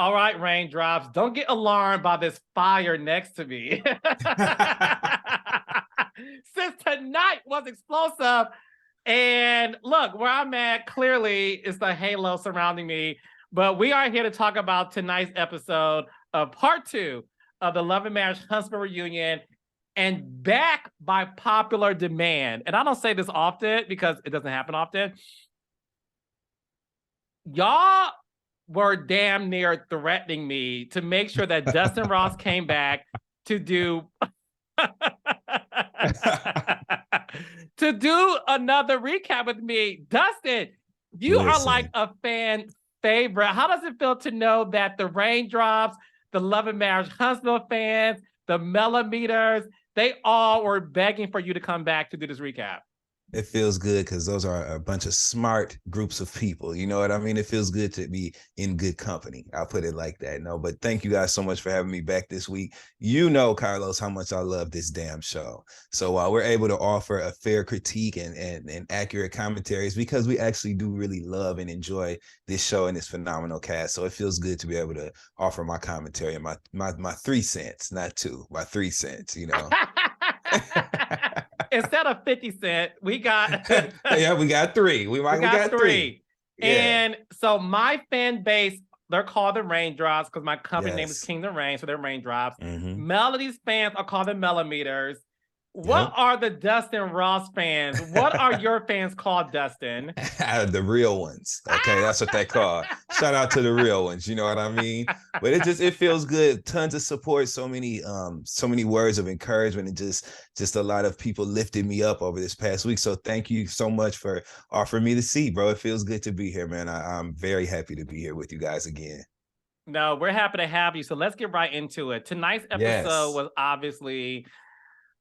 All right, raindrops, don't get alarmed by this fire next to me. Since tonight was explosive, and look, where I'm at, clearly is the halo surrounding me. But we are here to talk about tonight's episode of part 2 of the Love and Marriage Huntsville reunion. And back by popular demand, and I don't say this often because it doesn't happen often, y'all were damn near threatening me to make sure that Dustin Ross came back to do to do another recap with me. Dustin, you are like a fan favorite. How does it feel to know that the Raindrops, the Love and Marriage Huntsville fans, the Millimeters, they all were begging for you to come back to do this recap? It feels good because those are a bunch of smart groups of people. You know what I mean? It feels good to be in good company. I'll put it like that. No, but thank you guys so much for having me back this week. You know, Carlos, how much I love this damn show. So while we're able to offer a fair critique and accurate commentaries, because we actually do really love and enjoy this show and this phenomenal cast. So it feels good to be able to offer my commentary and my 3 cents, not 2, my 3 cents, you know. Instead of 50 cents, we got yeah, we got 3. We got 3. Yeah. And so my fan base, they're called the Raindrops because my company name is Kingdom Rain, so they're Raindrops. Mm-hmm. Melody's fans are called the Millimeters. What are the Dustin Ross fans? What are your fans called, Dustin? The real ones. Okay, that's what they call. Shout out to the real ones. You know what I mean? But it feels good. Tons of support. So many words of encouragement, and just a lot of people lifted me up over this past week. So thank you so much for offering me the seat, bro. It feels good to be here, man. I'm very happy to be here with you guys again. No, we're happy to have you. So let's get right into it. Tonight's episode was obviously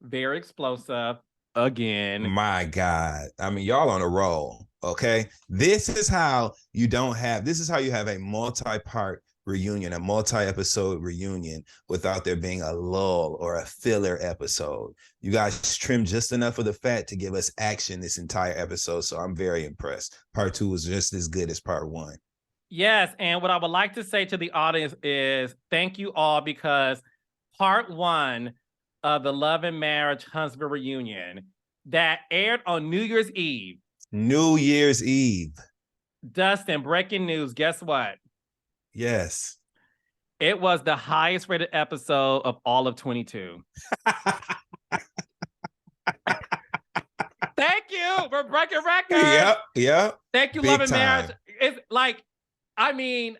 very explosive again. My God. I mean, y'all on a roll, okay? This is how you have a multi-part reunion, a multi-episode reunion without there being a lull or a filler episode. You guys trimmed just enough of the fat to give us action this entire episode, so I'm very impressed. Part 2 was just as good as part 1. Yes, and what I would like to say to the audience is thank you all, because part 1 of the Love and Marriage Huntsville reunion that aired on New Year's Eve. New Year's Eve. Dustin, breaking news. Guess what? Yes. It was the highest rated episode of all of 22. Thank you for breaking records. Yep. Thank you, Love and Marriage. It's like, I mean,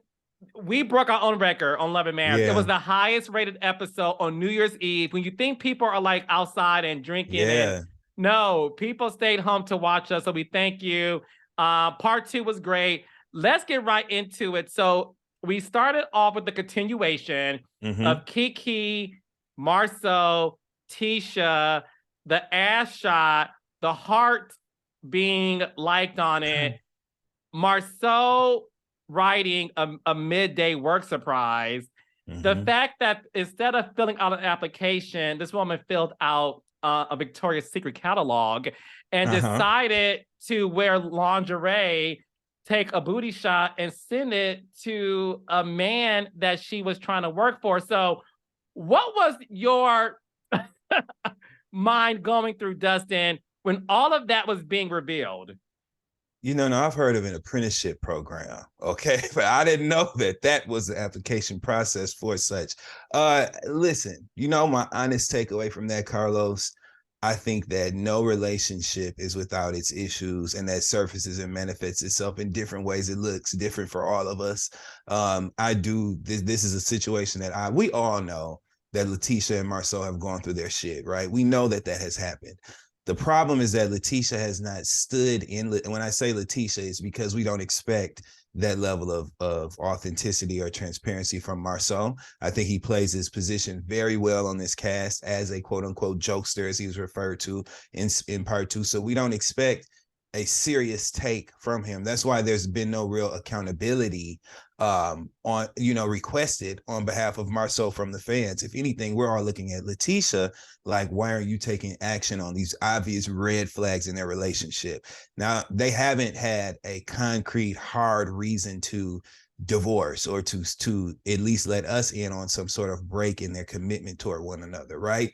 we broke our own record on Love and Marriage. Yeah. It was the highest rated episode on New Year's Eve. When you think people are like outside and drinking, and no, people stayed home to watch us. So we thank you. Part 2 was great. Let's get right into it. So we started off with the continuation of Kiki, Marsau, Tisha, the ass shot, the heart being liked on it, Marsau writing a midday work surprise. The fact that instead of filling out an application, this woman filled out a Victoria's Secret catalog and decided to wear lingerie, take a booty shot, and send it to a man that she was trying to work for. So what was your mind going through, Dustin, when all of that was being revealed? You know, I've heard of an apprenticeship program, okay? But I didn't know that was the application process for such. Listen, you know, my honest takeaway from that, Carlos, I think that no relationship is without its issues, and that surfaces and manifests itself in different ways. It looks different for all of us. This is a situation that we all know that Tisha and Marsau have gone through their shit, right? We know that has happened. The problem is that Tisha has not stood in, and when I say Tisha, it's because we don't expect that level of authenticity or transparency from Marsau. I think he plays his position very well on this cast as a quote unquote jokester, as he was referred to in part 2. So we don't expect a serious take from him. That's why there's been no real accountability on, requested on behalf of Marsau from the fans. If anything, we're all looking at Letitia like, why aren't you taking action on these obvious red flags in their relationship? Now, they haven't had a concrete, hard reason to divorce or to at least let us in on some sort of break in their commitment toward one another, right?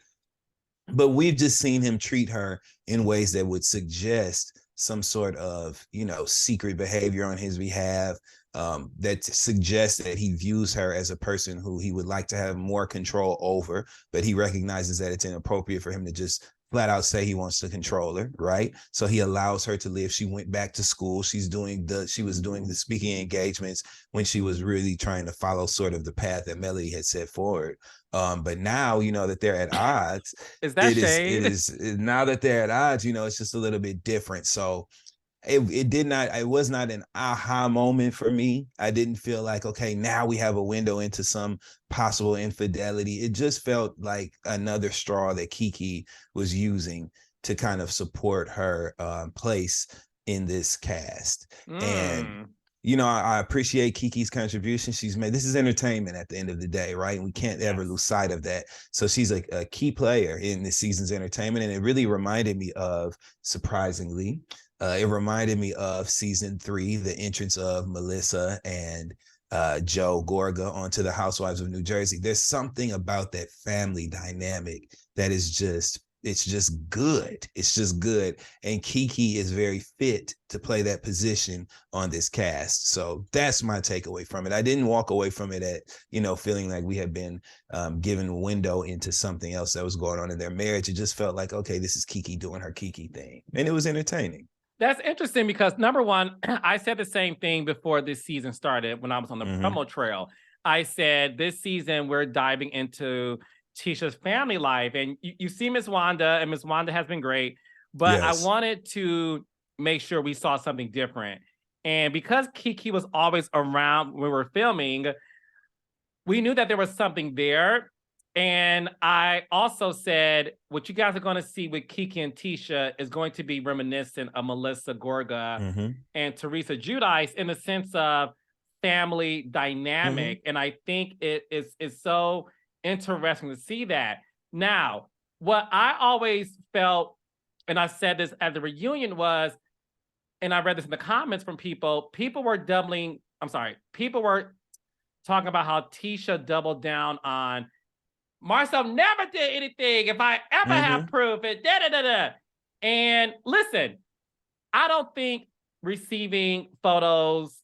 But we've just seen him treat her in ways that would suggest some sort of, secret behavior on his behalf, that suggests that he views her as a person who he would like to have more control over, but he recognizes that it's inappropriate for him to just flat out say he wants to control her, right? So he allows her to live. She went back to school. She was doing the speaking engagements when she was really trying to follow sort of the path that Melody had set forward. But now, that they're at odds. Is that shade? It is now that they're at odds, it's just a little bit different. So it was not an aha moment for me. I didn't feel like, okay, now we have a window into some possible infidelity. It just felt like another straw that Kiki was using to kind of support her place in this cast. And I appreciate Kiki's contribution she's made. This is entertainment at the end of the day, right? And we can't ever lose sight of that. So she's a key player in this season's entertainment. And it really reminded me of, surprisingly, it reminded me of season 3, the entrance of Melissa and Joe Gorga onto the Housewives of New Jersey. There's something about that family dynamic that is it's just good. It's just good. And Kiki is very fit to play that position on this cast. So that's my takeaway from it. I didn't walk away from it at, feeling like we had been given a window into something else that was going on in their marriage. It just felt like, okay, this is Kiki doing her Kiki thing. And it was entertaining. That's interesting because, number one, I said the same thing before this season started when I was on the promo trail. I said this season we're diving into Tisha's family life. And you see Miss Wanda, and Miss Wanda has been great. But yes, I wanted to make sure we saw something different. And because Kiki was always around when we were filming, we knew that there was something there. And I also said, what you guys are going to see with Kiki and Tisha is going to be reminiscent of Melissa Gorga and Teresa Giudice in the sense of family dynamic. And I think it's so interesting to see that. Now, what I always felt, and I said this at the reunion was, and I read this in the comments from people were talking about how Tisha doubled down on Marsau never did anything. If I ever have proof, And listen, I don't think receiving photos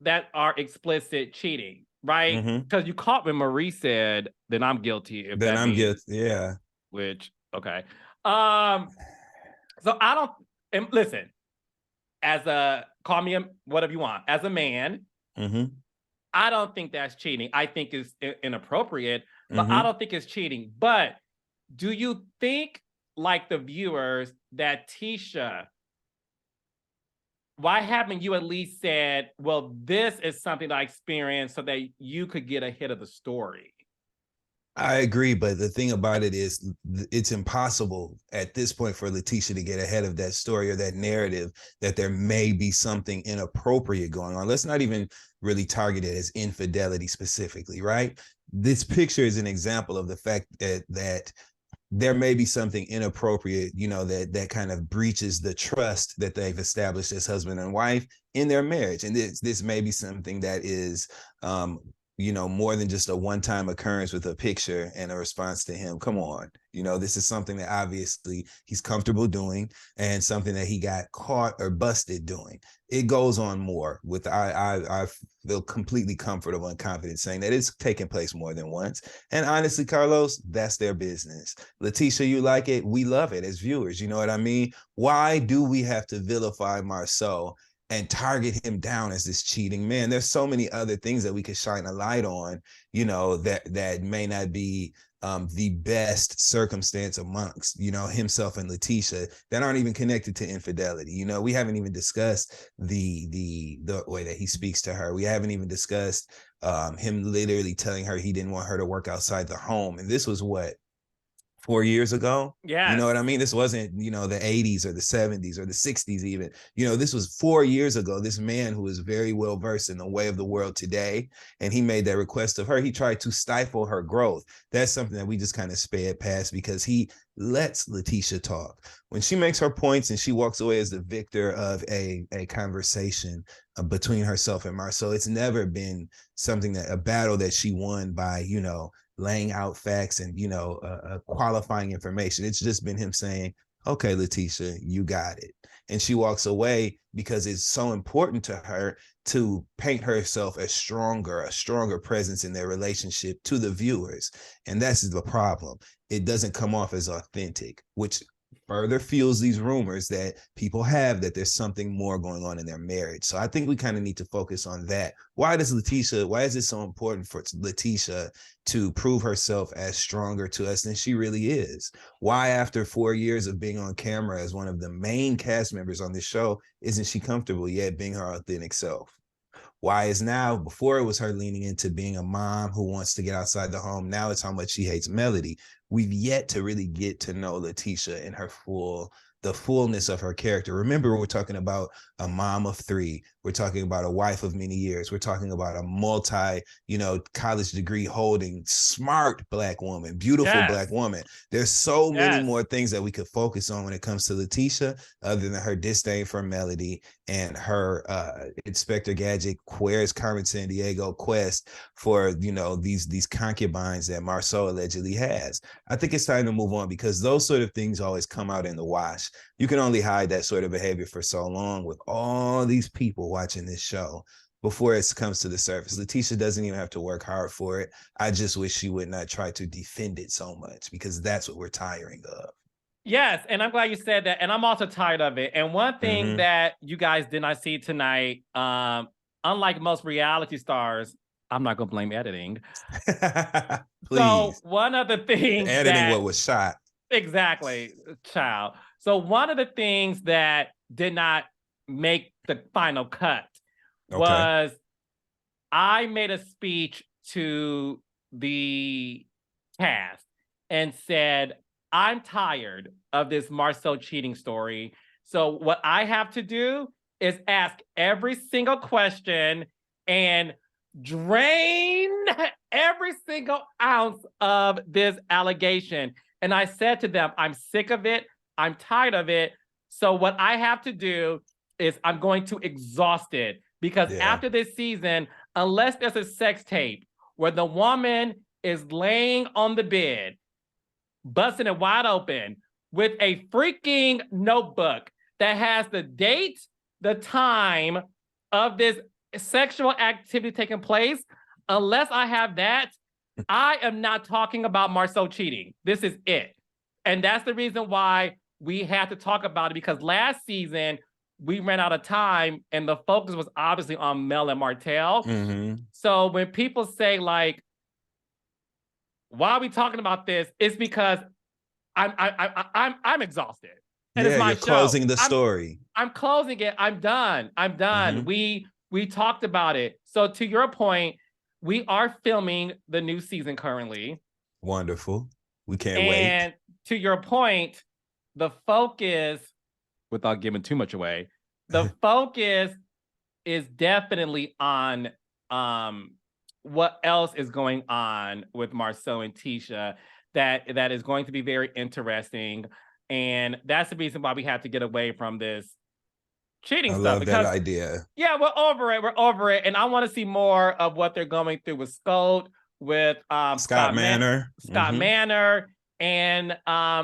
that are explicit cheating, right? Because you caught when Marie said, then I'm guilty. Then I'm guilty, yeah. Which, okay. So I don't, and listen, call me whatever you want, as a man, I don't think that's cheating. I think it's inappropriate, but I don't think it's cheating. But do you think, like the viewers, that Tisha, why haven't you at least said, well, this is something I experienced so that you could get a hit of the story? I agree, but the thing about it is it's impossible at this point for Letitia to get ahead of that story or that narrative that there may be something inappropriate going on. Let's not even really target it as infidelity specifically, right? This picture is an example of the fact that there may be something inappropriate, that kind of breaches the trust that they've established as husband and wife in their marriage. And this may be something that is more than just a one-time occurrence with a picture and a response to him. Come on. This is something that obviously he's comfortable doing and something that he got caught or busted doing. It goes on more with, I feel completely comfortable and confident saying that it's taken place more than once. And honestly, Carlos, that's their business. Letitia, you like it. We love it as viewers. You know what I mean? Why do we have to vilify Marsau and target him down as this cheating man? There's so many other things that we could shine a light on, that may not be the best circumstance amongst, himself and Letitia that aren't even connected to infidelity. We haven't even discussed the way that he speaks to her. We haven't even discussed him literally telling her he didn't want her to work outside the home. And this was what, 4 years ago. Yeah. You know what I mean? This wasn't, the 80s or the 70s or the 60s even. This was 4 years ago. This man who is very well versed in the way of the world today, and he made that request of her. He tried to stifle her growth. That's something that we just kind of sped past because he lets Letitia talk. When she makes her points and she walks away as the victor of a conversation between herself and Marsau, it's never been a battle that she won by, laying out facts and, qualifying information. It's just been him saying, okay, Letitia, you got it. And she walks away because it's so important to her to paint herself as a stronger presence in their relationship to the viewers. And that's the problem. It doesn't come off as authentic, which further fuels these rumors that people have that there's something more going on in their marriage. So I think we kind of need to focus on that. Why is it so important for Letitia to prove herself as stronger to us than she really is? Why, after 4 years of being on camera as one of the main cast members on this show, isn't she comfortable yet being her authentic self? Why is now, before it was her leaning into being a mom who wants to get outside the home, now it's how much she hates Melody. We've yet to really get to know Letitia in the fullness of her character. Remember, we're talking about a mom of 3. We're talking about a wife of many years. We're talking about a multi, college degree holding, smart Black woman, beautiful Black woman. There's so many more things that we could focus on when it comes to Letitia, other than her disdain for Melody and her Inspector Gadget, where's Carmen Sandiego quest for, these concubines that Marsau allegedly has. I think it's time to move on because those sort of things always come out in the wash. You can only hide that sort of behavior for so long with all these people watching this show before it comes to the surface. Letitia doesn't even have to work hard for it. I just wish she would not try to defend it so much because that's what we're tiring of. Yes, and I'm glad you said that. And I'm also tired of it. And one thing that you guys did not see tonight, unlike most reality stars, I'm not going to blame editing. Please. So one of the things editing what was shot. Exactly, child. So one of the things that did not make the final cut was I made a speech to the cast and said, I'm tired of this Marsau cheating story. So what I have to do is ask every single question and drain every single ounce of this allegation. And I said to them, I'm sick of it. I'm tired of it. So what I have to do is I'm going to exhaust it because after this season, unless there's a sex tape where the woman is laying on the bed, busting it wide open with a freaking notebook that has the date, the time of this sexual activity taking place, unless I have that, I am not talking about Marsau cheating. This is it. And that's the reason why we had to talk about it, because last season we ran out of time and the focus was obviously on Mel and Martell. So when people say like, why are we talking about this? It's because I'm exhausted. And it's my you're closing the story. I'm closing it. I'm done. We talked about it. So to your point, we are filming the new season currently. Wonderful. We can't wait. And to your point, the focus, without giving too much away, the focus is definitely on what else is going on with Marsau and Tisha that is going to be very interesting. And that's the reason why we have to get away from this cheating stuff. I love that idea. Yeah, we're over it. And I want to see more of what they're going through with Scott, with Scott Manor. Manor. And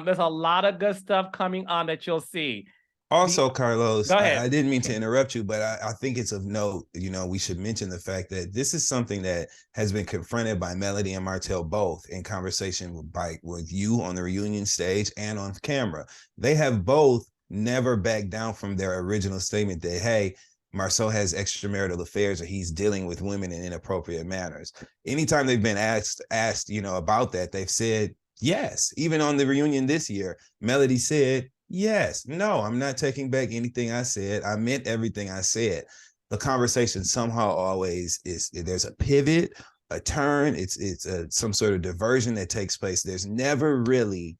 there's a lot of good stuff coming on that you'll see. Also, Carlos, Go ahead. I didn't mean to interrupt you, but I think it's of note, we should mention the fact that this is something that has been confronted by Melody and Martell both in conversation with you on the reunion stage and on camera. They have both never backed down from their original statement that, hey, Marsau has extramarital affairs or he's dealing with women in inappropriate manners. Anytime they've been asked, about that, they've said yes. Even on the reunion this year, Melody said, yes, no, I'm not taking back anything I said. I meant everything I said. The conversation somehow always is, there's a pivot a turn. It's some sort of diversion that takes place. There's never really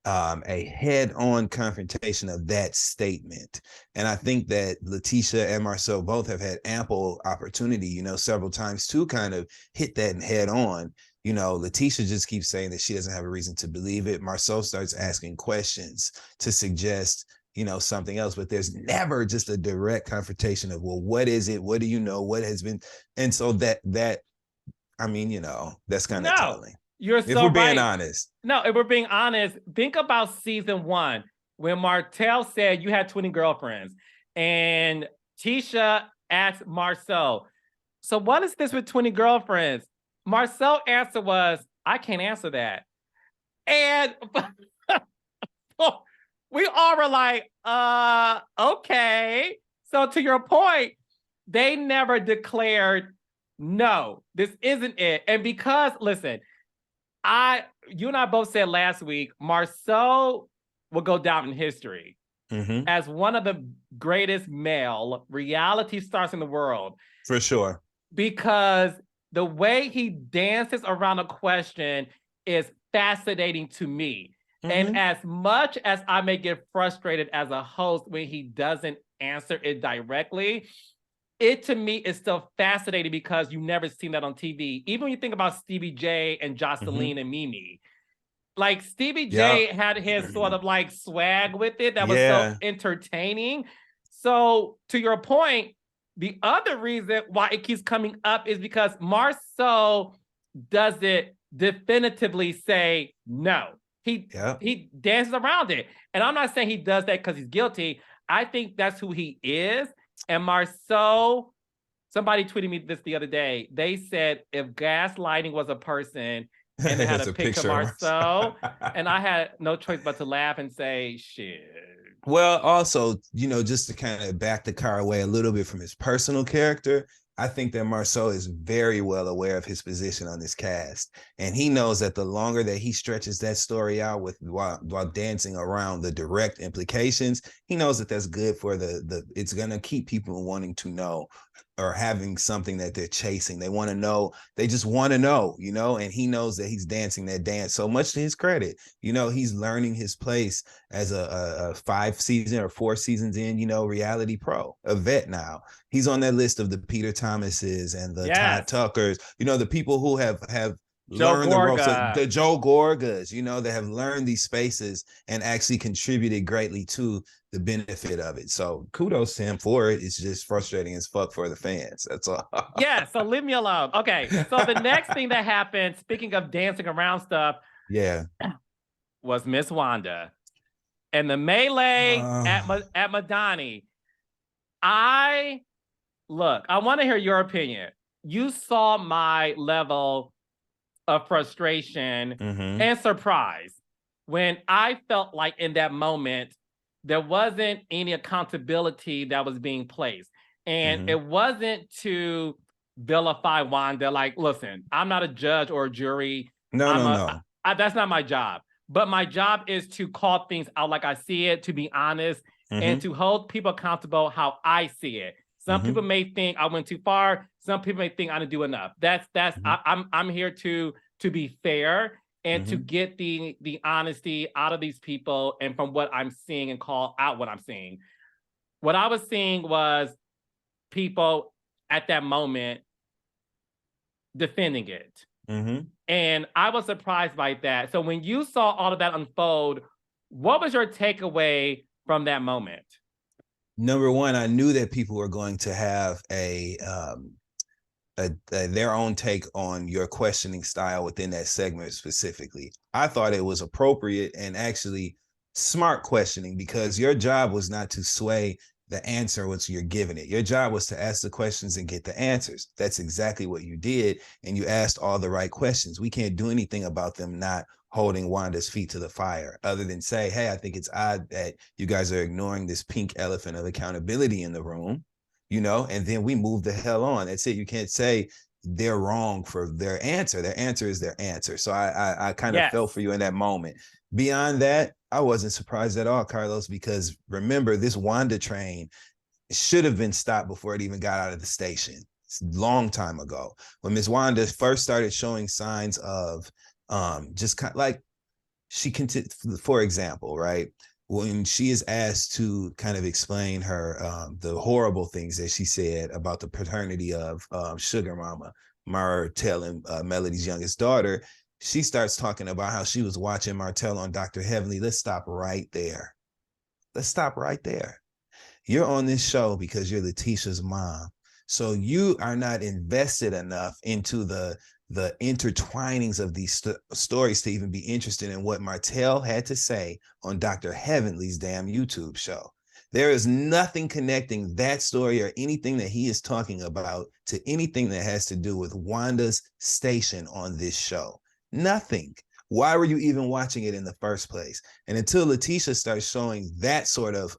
a head-on confrontation of that statement. And I think that Letitia and Marsau both have had ample opportunity, several times to kind of hit that head on. Letitia just keeps saying that she doesn't have a reason to believe it. Marsau starts asking questions to suggest, something else, but there's never just a direct confrontation of, well, what is it? What do you know? What has been? And so that's kind of telling. You're so if we're being right. honest. No, if we're being honest, think about season 1 when Martell said you had 20 girlfriends and Tisha asked Marsau, so what is this with 20 girlfriends? Marsau's answer was, I can't answer that. And we all were like, okay. So to your point, they never declared, no, this isn't it. And because, listen, you and I both said last week, Marsau will go down in history as one of the greatest male reality stars in the world. For sure. Because the way he dances around a question is fascinating to me. And as much as I may get frustrated as a host when he doesn't answer it directly, it to me is still fascinating because you've never seen that on TV. Even when you think about Stevie J and Jocelyn and Mimi, like Stevie J had his sort of like swag with it that was so entertaining. So to your point, the other reason why it keeps coming up is because Marsau doesn't definitively say no. He dances around it. And I'm not saying he does that because he's guilty. I think that's who he is. And Marsau, somebody tweeted me this the other day. They said if gaslighting was a person and they had a picture of Marsau, and I had no choice but to laugh and say, shit. Well, also, just to kind of back the car away a little bit from his personal character, I think that Marsau is very well aware of his position on this cast. And he knows that the longer that he stretches that story out while dancing around the direct implications, he knows that that's good for it's going to keep people wanting to know or having something that they're chasing. They want to know. They just want to know, and he knows that he's dancing that dance. So much to his credit, he's learning his place as a 5 season or 4 seasons in, reality pro, a vet now. He's on that list of the Peter Thomases and the Todd Tuckers, the people who have learned the ropes, the Joe Gorgas, that have learned these spaces and actually contributed greatly to the benefit of it. So kudos to him for it. It's just frustrating as fuck for the fans. That's all. Yeah, so leave me alone. Okay, so the next thing that happened, speaking of dancing around stuff, was Miss Wanda and the melee at Madani. I want to hear your opinion. You saw my level of frustration and surprise when I felt like in that moment there wasn't any accountability that was being placed. And it wasn't to vilify Wanda. Like, listen, I'm not a judge or a jury. No. That's not my job. But my job is to call things out like I see it, to be honest, and to hold people accountable how I see it. Some people may think I went too far. Some people may think I didn't do enough. I'm here to be fair and to get the honesty out of these people and from what I'm seeing and call out what I'm seeing. What I was seeing was people at that moment defending it. And I was surprised by that. So when you saw all of that unfold, what was your takeaway from that moment? Number one, I knew that people were going to have their own take on your questioning style within that segment specifically. I thought it was appropriate and actually smart questioning because your job was not to sway the answer once you're giving it. Your job was to ask the questions and get the answers. That's exactly what you did. And you asked all the right questions. We can't do anything about them not holding Wanda's feet to the fire other than say, hey, I think it's odd that you guys are ignoring this pink elephant of accountability in the room, and then we move the hell on. That's it. You can't say they're wrong for their answer. Their answer is their answer. So I kind of felt for you in that moment. Beyond that, I wasn't surprised at all, Carlos, because remember, this Wanda train should have been stopped before it even got out of the station. long time ago, when Miss Wanda first started showing signs of just kind of like she can, for example, right, when she is asked to kind of explain her the horrible things that she said about the paternity of Sugar Mama Martell and Melody's youngest daughter, she starts talking about how she was watching Martell on Dr. Heavenly. Let's stop right there. Let's stop right there. You're on this show because you're Letitia's mom. So you are not invested enough into the intertwinings of these stories to even be interested in what Martell had to say on Dr. Heavenly's damn YouTube show. There is nothing connecting that story or anything that he is talking about to anything that has to do with Wanda's station on this show. Nothing. Why were you even watching it in the first place? And until Letitia starts showing that sort of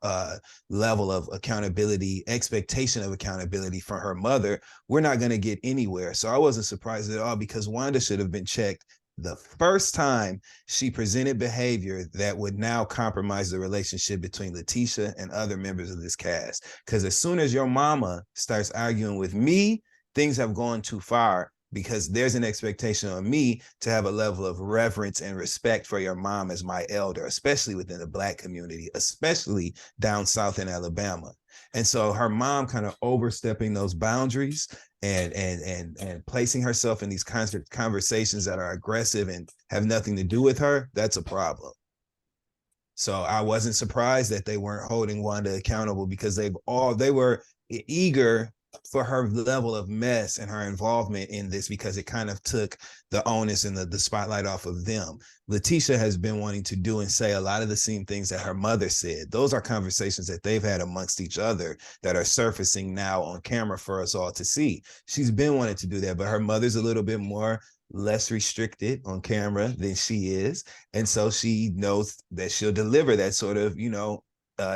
level of accountability, expectation of accountability from her mother, we're not going to get anywhere. So I wasn't surprised at all, because Wanda should have been checked the first time she presented behavior that would now compromise the relationship between Letitia and other members of this cast. Because as soon as your mama starts arguing with me, things have gone too far, because there's an expectation on me to have a level of reverence and respect for your mom as my elder, especially within the Black community, especially down south in Alabama. And so her mom kind of overstepping those boundaries and placing herself in these conversations that are aggressive and have nothing to do with her, that's a problem. So I wasn't surprised that they weren't holding Wanda accountable, because they were eager for her level of mess and her involvement in this, because it kind of took the onus and the spotlight off of them. Letitia has been wanting to do and say a lot of the same things that her mother said. Those are conversations that they've had amongst each other that are surfacing now on camera for us all to see. She's been wanting to do that, but her mother's a little bit less restricted on camera than she is. And so she knows that she'll deliver that sort of,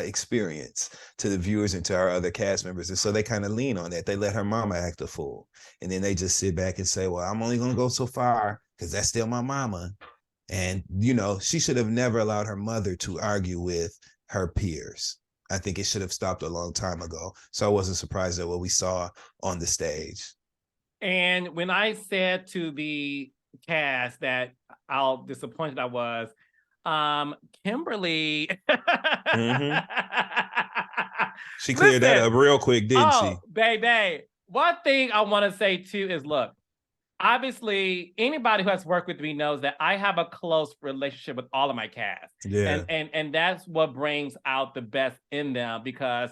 experience to the viewers and to our other cast members. And so they kind of lean on that. They let her mama act a fool. And then they just sit back and say, well, I'm only going to go so far because that's still my mama. And, she should have never allowed her mother to argue with her peers. I think it should have stopped a long time ago. So I wasn't surprised at what we saw on the stage. And when I said to the cast that how disappointed I was, Kimberly. Mm-hmm. She cleared that up real quick, didn't she? Baby. One thing I want to say too is, look, obviously anybody who has worked with me knows that I have a close relationship with all of my cast. Yeah. And that's what brings out the best in them, because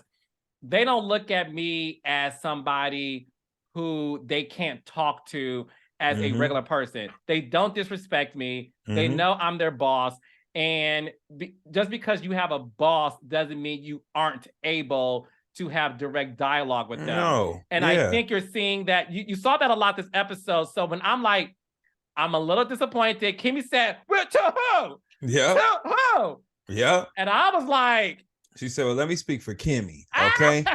they don't look at me as somebody who they can't talk to as a regular person. They don't disrespect me. They know I'm their boss. And just because you have a boss doesn't mean you aren't able to have direct dialogue with them. No. And I think you're seeing that. You saw that a lot this episode. So when I'm like, I'm a little disappointed, Kimmy said, "We're to who? Yeah. To who?" Yeah. And I was like, she said, well, let me speak for Kimmy. Okay.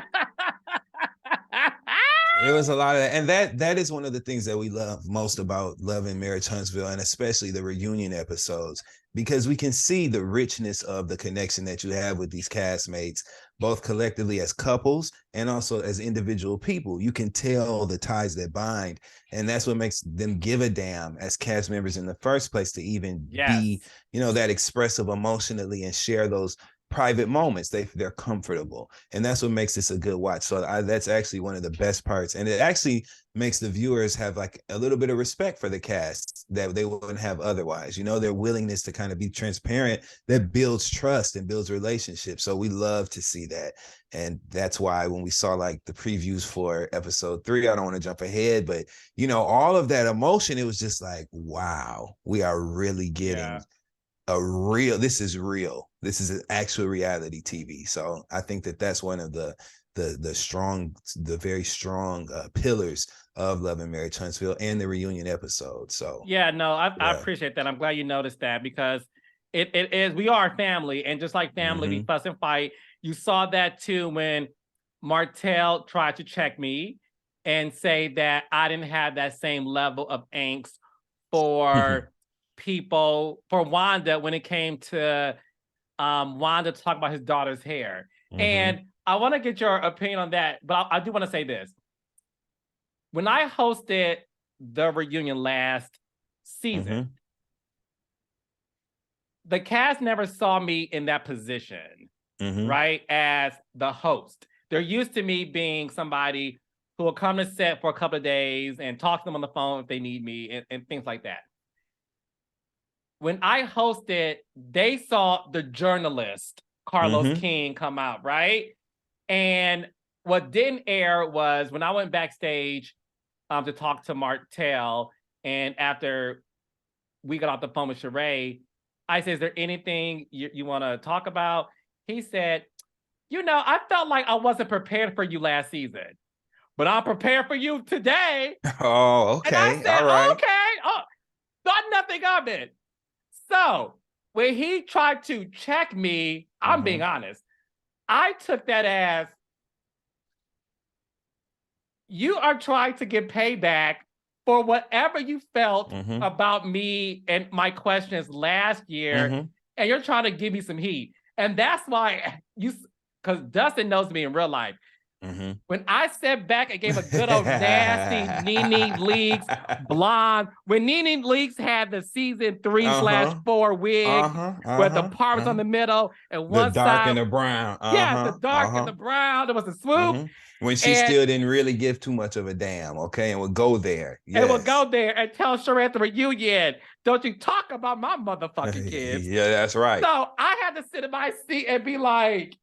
It was a lot of that. And that is one of the things that we love most about Love and Marriage Huntsville, and especially the reunion episodes, because we can see the richness of the connection that you have with these castmates, both collectively as couples and also as individual people. You can tell the ties that bind, and that's what makes them give a damn as cast members in the first place, to even be, that expressive emotionally and share those private moments. They're comfortable, and that's what makes this a good watch. So that's actually one of the best parts, and it actually makes the viewers have like a little bit of respect for the cast that they wouldn't have otherwise. Their willingness to kind of be transparent, that builds trust and builds relationships. So we love to see that. And that's why when we saw like the previews for episode 3, I don't want to jump ahead, but all of that emotion, it was just like, wow, we are really getting this is real. This is an actual reality TV. So I think that that's one of the very strong pillars of Love and Marriage Huntsville and the reunion episode. So I appreciate that. I'm glad you noticed that, because it is, we are a family, and just like family, we fuss and fight. You saw that too when Martell tried to check me and say that I didn't have that same level of angst for people, for Wanda, when it came to Wanda to talk about his daughter's hair. And I want to get your opinion on that, but I do want to say this. when I hosted the reunion last season, the cast never saw me in that position, right? As the host. They're used to me being somebody who will come to set for a couple of days and talk to them on the phone if they need me and things like that. When I hosted, they saw the journalist, Carlos King, come out, right? And what didn't air was when I went backstage to talk to Martell, and after we got off the phone with Sheree, I said, is there anything you want to talk about? He said, I felt like I wasn't prepared for you last season, but I'm prepared for you today. Oh, okay. And I said, all right. Okay. Oh, thought nothing of it. So when he tried to check me, I'm being honest, I took that as, you are trying to get payback for whatever you felt about me and my questions last year, and you're trying to give me some heat. And that's why because Dustin knows me in real life. When I stepped back and gave a good old nasty Nene Leakes blonde, when Nene Leakes had the season 3/4 wig with the parts on the middle and one the dark side, and the brown. the dark and the brown. There was a swoop. When she still didn't really give too much of a damn, okay, and would go there. Yes. And would go there and tell Sheree at the reunion, don't you talk about my motherfucking kids. Yeah, that's right. So I had to sit in my seat and be like,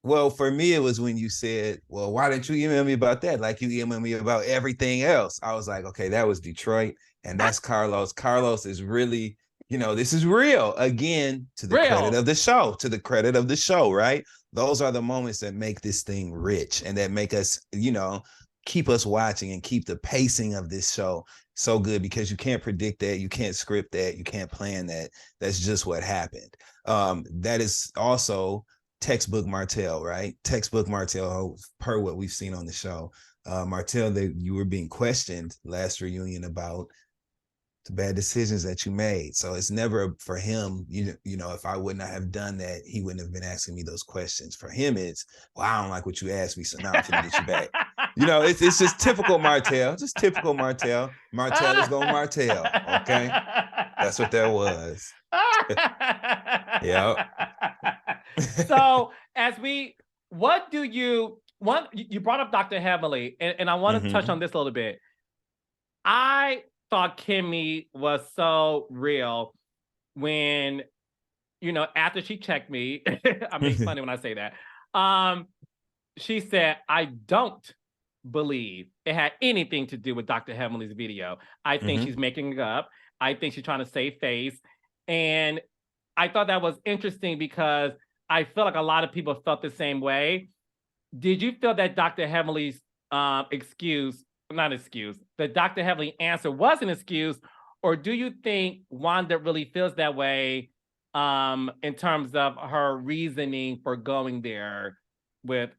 well, for me, it was when you said, well, why didn't you email me about that? Like you emailed me about everything else. I was like, okay, that was Detroit. And that's Carlos. Carlos is really, this is real. Again, to the credit of the show, right? Those are the moments that make this thing rich and that make us, keep us watching and keep the pacing of this show so good, because you can't predict that. You can't script that. You can't plan that. That's just what happened. That is also textbook Martell, right? Textbook Martell, per what we've seen on the show. Martell, that you were being questioned last reunion about the bad decisions that you made. So it's never for him, if I would not have done that, he wouldn't have been asking me those questions. For him, it's, well, I don't like what you asked me, so now I'm gonna get you back. It's just typical Martell, just typical Martell. Martell is gonna Martell, okay? That's what that was. Yeah. So you brought up Dr. Heavenly, and I want to touch on this a little bit. I thought Kimmy was so real when, after she checked me, I mean, it's funny when I say that. She said, I don't believe it had anything to do with Dr. Heavenly's video. I think she's making it up. I think she's trying to save face. And I thought that was interesting because I feel like a lot of people felt the same way. Did you feel that Dr. Heavenly's the Dr. Heavenly answer was an excuse, or do you think Wanda really feels that way in terms of her reasoning for going there with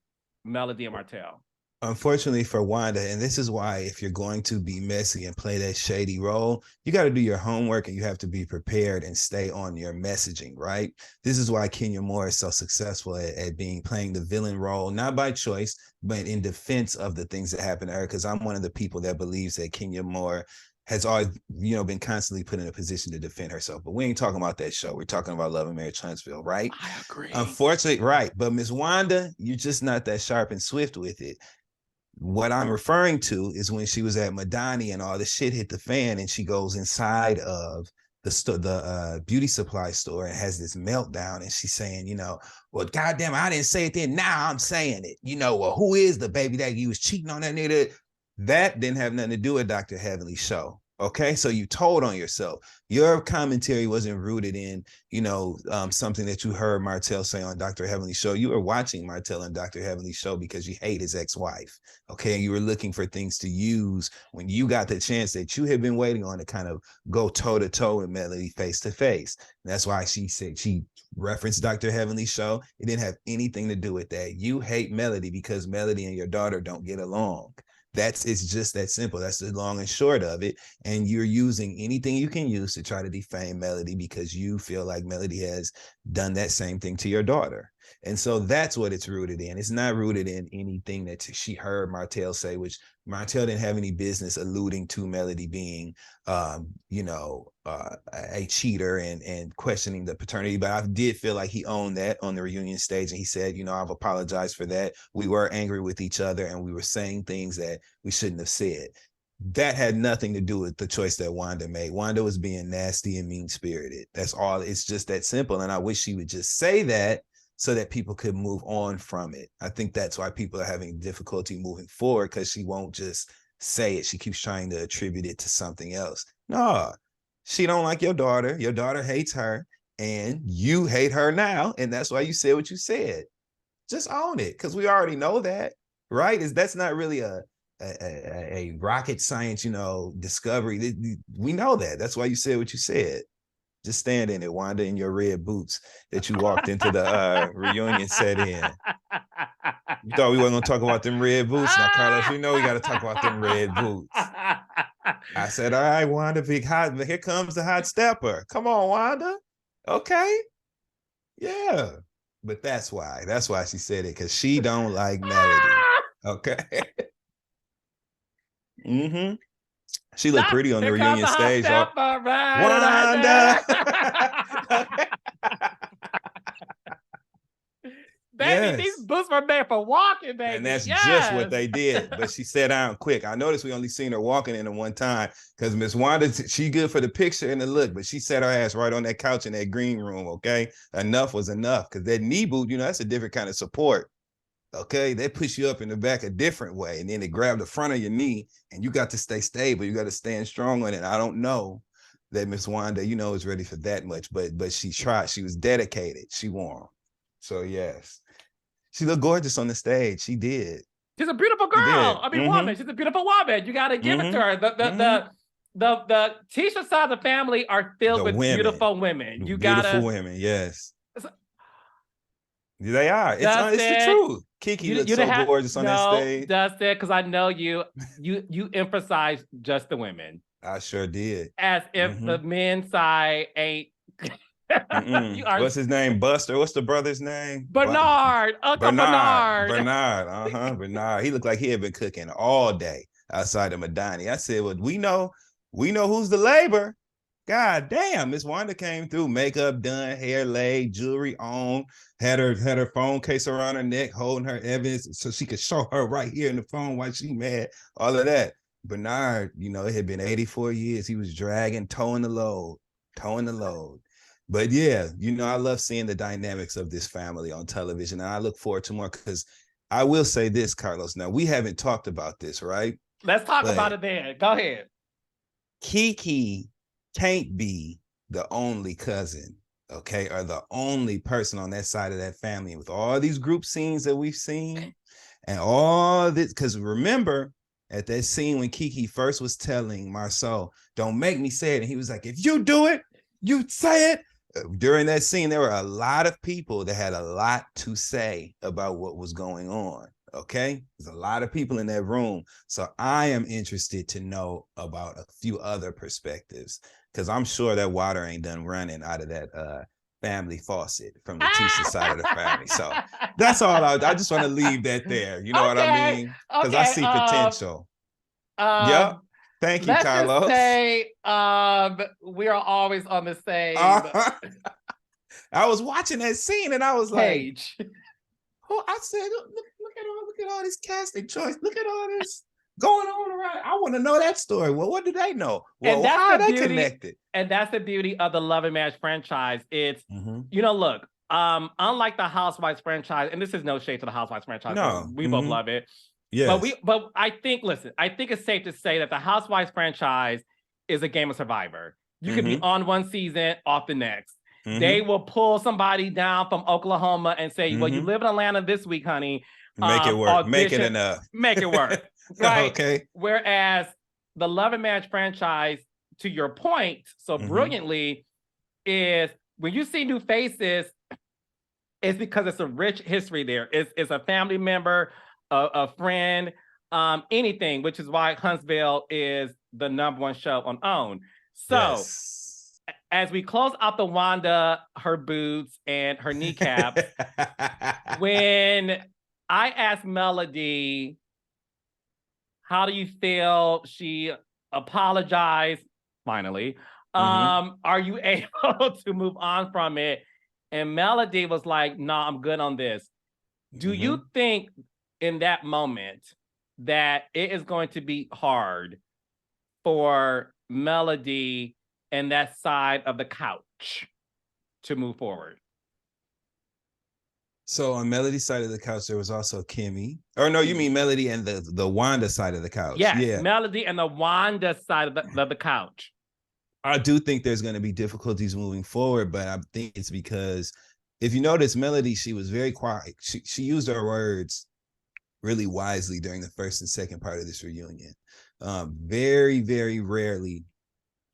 Melody and Martell? Unfortunately for Wanda, and this is why if you're going to be messy and play that shady role, you got to do your homework and you have to be prepared and stay on your messaging, right? This is why Kenya Moore is so successful at playing the villain role, not by choice, but in defense of the things that happen to her, because I'm one of the people that believes that Kenya Moore has always, been constantly put in a position to defend herself. But we ain't talking about that show. We're talking about Love and Marriage Huntsville, right? I agree. Unfortunately, right. But Miss Wanda, you're just not that sharp and swift with it. What I'm referring to is when she was at Madani and all the shit hit the fan and she goes inside of the beauty supply store and has this meltdown and she's saying, well, goddamn, I didn't say it then. Now I'm saying it. Well, who is the baby that you was cheating on that nigga? That didn't have nothing to do with Dr. Heavenly's show. Okay, so you told on yourself. Your commentary wasn't rooted in, something that you heard Martell say on Dr. Heavenly's show. You were watching Martell and Dr. Heavenly's show because you hate his ex-wife. Okay, and you were looking for things to use when you got the chance that you had been waiting on to kind of go toe-to-toe with Melody face-to-face. That's why she said she referenced Dr. Heavenly's show. It didn't have anything to do with that. You hate Melody because Melody and your daughter don't get along. It's just that simple. That's the long and short of it. And you're using anything you can use to try to defame Melody because you feel like Melody has done that same thing to your daughter. And so that's what it's rooted in. It's not rooted in anything that she heard Martell say, which Martell didn't have any business alluding to Melody being, a cheater and questioning the paternity. But I did feel like he owned that on the reunion stage. And he said, I've apologized for that. We were angry with each other and we were saying things that we shouldn't have said. That had nothing to do with the choice that Wanda made. Wanda was being nasty and mean-spirited. That's all. It's just that simple. And I wish she would just say that so that people could move on from it. I think that's why people are having difficulty moving forward, because she won't just say it. She keeps trying to attribute it to something else. No, she don't like your daughter. Your daughter hates her and you hate her now. And that's why you said what you said. Just own it, because we already know that, right? That's not really a rocket science, discovery. We know that. That's why you said what you said. Just stand in it, Wanda, in your red boots that you walked into the reunion set in. You thought we weren't going to talk about them red boots? Now, Carlos, we know we got to talk about them red boots. I said, all right, Wanda, big hot. Here comes the hot stepper. Come on, Wanda. Okay. Yeah. But that's why she said it, because she don't like Melody. Okay. Mm-hmm. She looked pretty on the reunion stage. Wanda. Baby, these boots were made for walking, baby. And that's just what they did. But she sat down quick. I noticed we only seen her walking in it one time, because Miss Wanda, she good for the picture and the look, but she sat her ass right on that couch in that green room, okay? Enough was enough, because that knee boot, that's a different kind of support. Okay, they push you up in the back a different way, and then they grab the front of your knee, and you got to stay stable. You got to stand strong on it. I don't know that Miss Wanda, is ready for that much, but she tried. She was dedicated. She won. So yes, she looked gorgeous on the stage. She did. She's a beautiful girl. Woman. She's a beautiful woman. You got to give it to her. The Tisha side of the family are filled with beautiful women. Beautiful women. Yes. They are. It's the truth. Kiki looks so gorgeous on that stage. Dustin, because I know you emphasize just the women. I sure did. As if the men's side ain't. What's his name? Buster. What's the brother's name? Bernard. Uncle Bernard. Bernard. He looked like he had been cooking all day outside of Madani. I said, well, we know who's the labor. God damn, Miss Wanda came through, makeup done, hair laid, jewelry on, had her phone case around her neck, holding her evidence so she could show her right here in the phone why she mad, all of that. Bernard, it had been 84 years. He was towing the load. But yeah, I love seeing the dynamics of this family on television, and I look forward to more, because I will say this, Carlos. Now, we haven't talked about this, right? Let's talk about it then. Go ahead. Kiki can't be the only cousin, okay, or the only person on that side of that family, with all these group scenes that we've seen and all this. Because remember, at that scene when Kiki first was telling Marsau, don't make me say it, and he was like, if you do it, you say it. During that scene, there were a lot of people that had a lot to say about what was going on. Okay, there's a lot of people in that room. So I am interested to know about a few other perspectives, because I'm sure that water ain't done running out of that family faucet from the Tisha side of the family. So that's all. I just want to leave that there. You know what I mean? Because I see potential. Yep. Thank you, Carlos. Let's just say we are always on the same. I was watching that scene and I was page. Like, oh, I said, look at all this casting choice. Look at all this going on around. I want to know that story. Well, what do they know? Well, and that's how are they beauty, connected? And that's the beauty of the Love and Marriage franchise. It's, look, unlike the Housewives franchise, and this is no shade to the Housewives franchise. No. We both love it. Yes. But I think it's safe to say that the Housewives franchise is a game of Survivor. You could be on one season, off the next. They will pull somebody down from Oklahoma and say, well, you live in Atlanta this week, honey. Make it work. Audition, make it enough. Make it work. Right. Okay. Whereas the Love and Marriage franchise, to your point, so brilliantly, is when you see new faces, it's because it's a rich history there. It's a family member, a friend, anything, which is why Huntsville is the #1 show on OWN. So as we close out the Wanda, her boots and her kneecaps, when I asked Melody, how do you feel? She apologized, finally. Are you able to move on from it? And Melody was like, no, I'm good on this. Do you think in that moment that it is going to be hard for Melody and that side of the couch to move forward? So on Melody's side of the couch, there was also Kimmy. Or no, you mean Melody and the Wanda side of the couch? Yes, yeah. Melody and the Wanda side of the couch. I do think there's going to be difficulties moving forward, but I think it's because if you notice, Melody, she was very quiet. She used her words really wisely during the first and second part of this reunion. Very, very rarely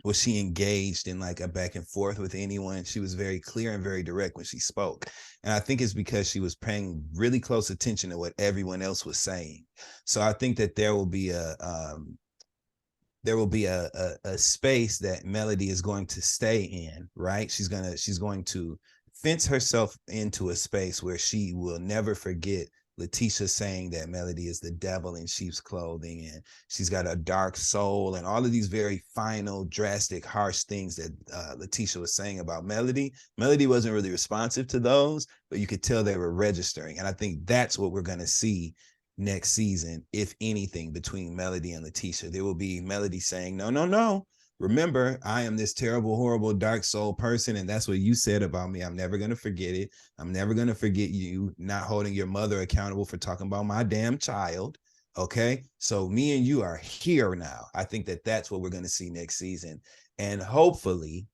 was she engaged in like a back and forth with anyone. She was very clear and very direct when she spoke. And I think it's because she was paying really close attention to what everyone else was saying. So I think that there will be a space that Melody is going to stay in, right? She's going to fence herself into a space where she will never forget Letitia saying that Melody is the devil in sheep's clothing and she's got a dark soul and all of these very final, drastic, harsh things that Letitia was saying about Melody. Melody wasn't really responsive to those, but you could tell they were registering. And I think that's what we're going to see next season, if anything, between Melody and Letitia. There will be Melody saying, no. Remember, I am this terrible, horrible, dark soul person, and that's what you said about me. I'm never going to forget it. I'm never going to forget you not holding your mother accountable for talking about my damn child. Okay? So me and you are here now. I think that that's what we're going to see next season. And hopefully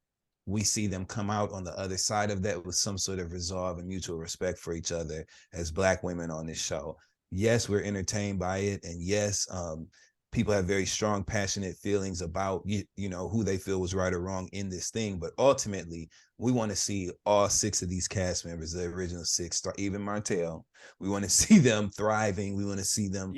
we see them come out on the other side of that with some sort of resolve and mutual respect for each other as Black women on this show. Yes, we're entertained by it. And yes, people have very strong, passionate feelings about, you know, who they feel was right or wrong in this thing. But ultimately, we want to see all 6 of these cast members, the original 6, even Martell. We want to see them thriving. We want to see them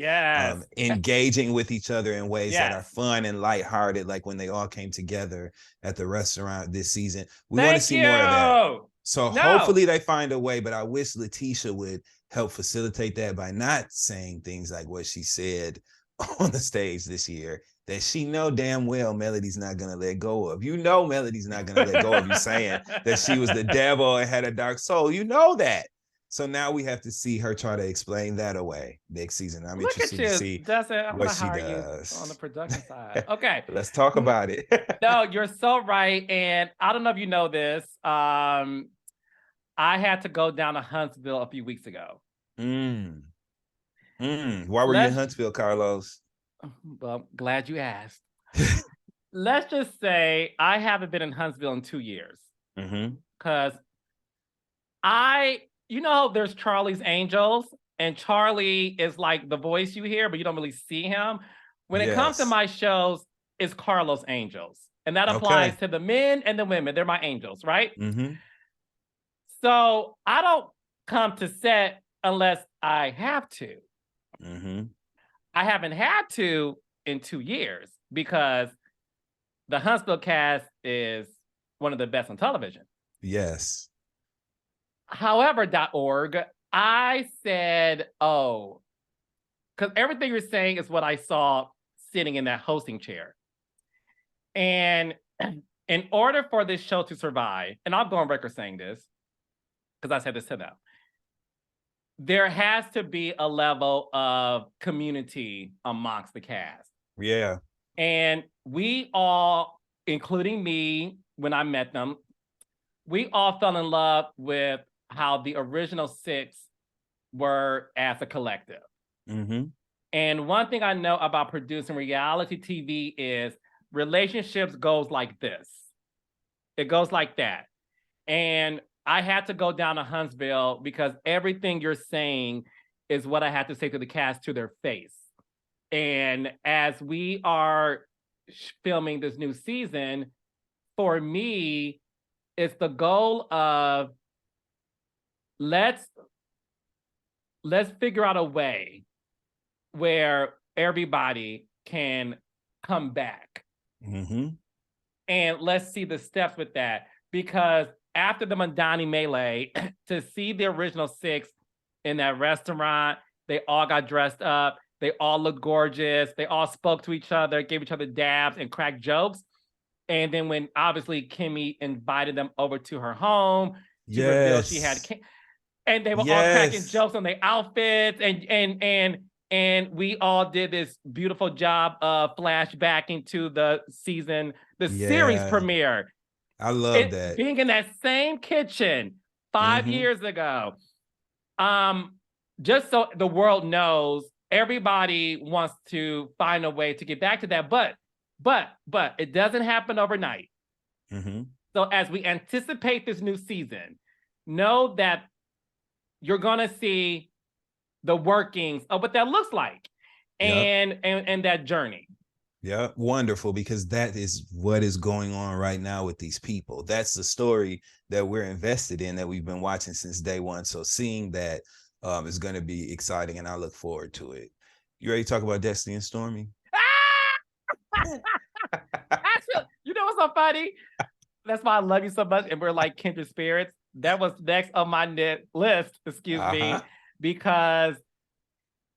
engaging with each other in ways that are fun and lighthearted, like when they all came together at the restaurant this season. We want to see more of that. So hopefully they find a way, but I wish Letitia would help facilitate that by not saying things like what she said on the stage this year that she know damn well Melody's not going to let go of. You know Melody's not going to let go of you saying that she was the devil and had a dark soul. You know that. So now we have to see her try to explain that away next season. I'm interested to see what she does on the production side. Okay. Let's talk about it. No, you're so right. And I don't know if you know this. I had to go down to Huntsville a few weeks ago. Why were you in Huntsville, Carlos? Well, glad you asked. Let's just say I haven't been in Huntsville in 2 years. Because there's Charlie's Angels, and Charlie is like the voice you hear, but you don't really see him. When it comes to my shows, it's Carlos Angels. And that applies to the men and the women. They're my angels, right? So I don't come to set unless I have to. I haven't had to in 2 years because the Huntsville cast is one of the best on television. Yes. However.org, I said, because everything you're saying is what I saw sitting in that hosting chair. And in order for this show to survive, and I'll go on record saying this, because I said this to them, there has to be a level of community amongst the cast. Yeah. And we all, including me, when I met them, we all fell in love with how the original 6 were as a collective. And one thing I know about producing reality TV is relationships goes like this. It goes like that. And I had to go down to Huntsville because everything you're saying is what I had to say to the cast to their face. And as we are filming this new season, for me, it's the goal of let's figure out a way where everybody can come back. And let's see the steps with that. Because after the Mandani melee, to see the original 6 in that restaurant, they all got dressed up. They all looked gorgeous. They all spoke to each other, gave each other dabs and cracked jokes. And then when obviously Kimmy invited them over to her home to reveal she had, and they were all cracking jokes on their outfits, and we all did this beautiful job of flashbacking to the season, the series premiere. I love that. Being in that same kitchen 5 years ago. Just so the world knows, everybody wants to find a way to get back to that, but it doesn't happen overnight. So as we anticipate this new season, know that you're gonna see the workings of what that looks like, and that journey. Yeah, wonderful, because that is what is going on right now with these people. That's the story that we're invested in, that we've been watching since day one. So seeing that is going to be exciting, and I look forward to it. You ready to talk about Destiny and Stormy? Actually, you know what's so funny? That's why I love you so much, and we're like kindred spirits. That was next on my list, excuse me, because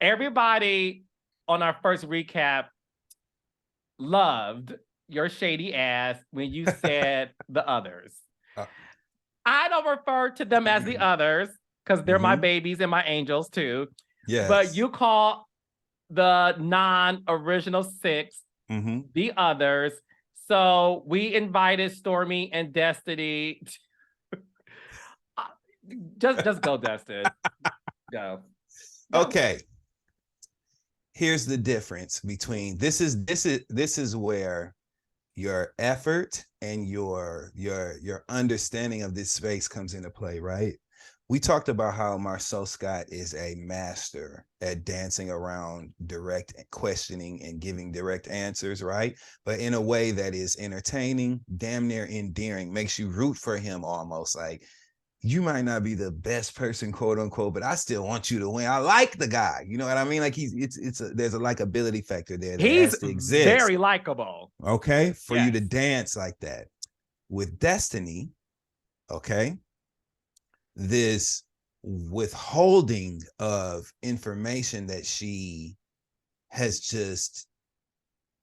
everybody on our first recap loved your shady ass when you said the others. I don't refer to them as the others because they're my babies and my angels too. Yes. But you call the non-original 6 the others. So we invited Stormy and Destiny. Just go, Dustin. Go. Okay. Here's the difference between this is where your effort and your understanding of this space comes into play, right? We talked about how Marsau Scott is a master at dancing around direct questioning and giving direct answers, right? But in a way that is entertaining, damn near endearing, makes you root for him almost. Like, you might not be the best person, quote unquote, but I still want you to win. I like the guy. You know what I mean? Like, there's a likability factor there that has to exist. Very likable. Okay, for you to dance like that. With Destiny, okay, this withholding of information that she has just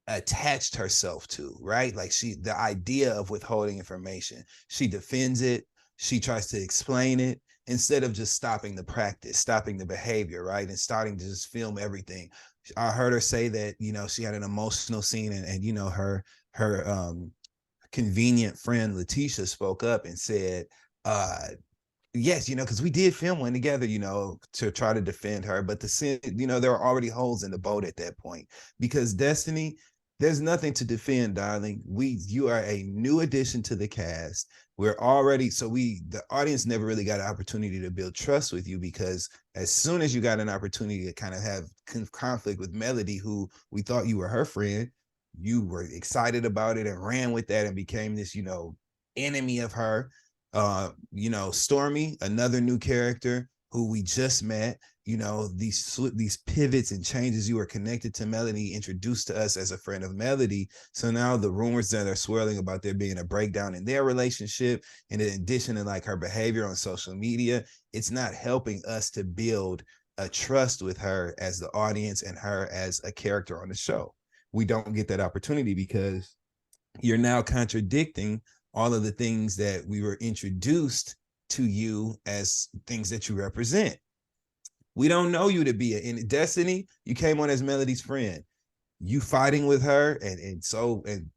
attached herself to, right? Like, the idea of withholding information, she defends it. She tries to explain it instead of just stopping the practice, stopping the behavior, right? And starting to just film everything. I heard her say that, you know, she had an emotional scene, and you know, her convenient friend Letitia spoke up and said, yes, you know, because we did film one together, you know, to try to defend her. But you know, there are already holes in the boat at that point, because Destiny, there's nothing to defend, darling. You are a new addition to the cast. We're already, the audience never really got an opportunity to build trust with you, because as soon as you got an opportunity to kind of have conflict with Melody, who we thought you were her friend, you were excited about it and ran with that and became this, you know, enemy of her. You know, Stormy, another new character who we just met, you know, these pivots and changes, you were connected to Melody, introduced to us as a friend of Melody. So now the rumors that are swirling about there being a breakdown in their relationship, and in addition to like her behavior on social media, it's not helping us to build a trust with her as the audience and her as a character on the show. We don't get that opportunity because you're now contradicting all of the things that we were introduced to you as things that you represent. We don't know you to be in Destiny. You came on as Melody's friend. You fighting with her and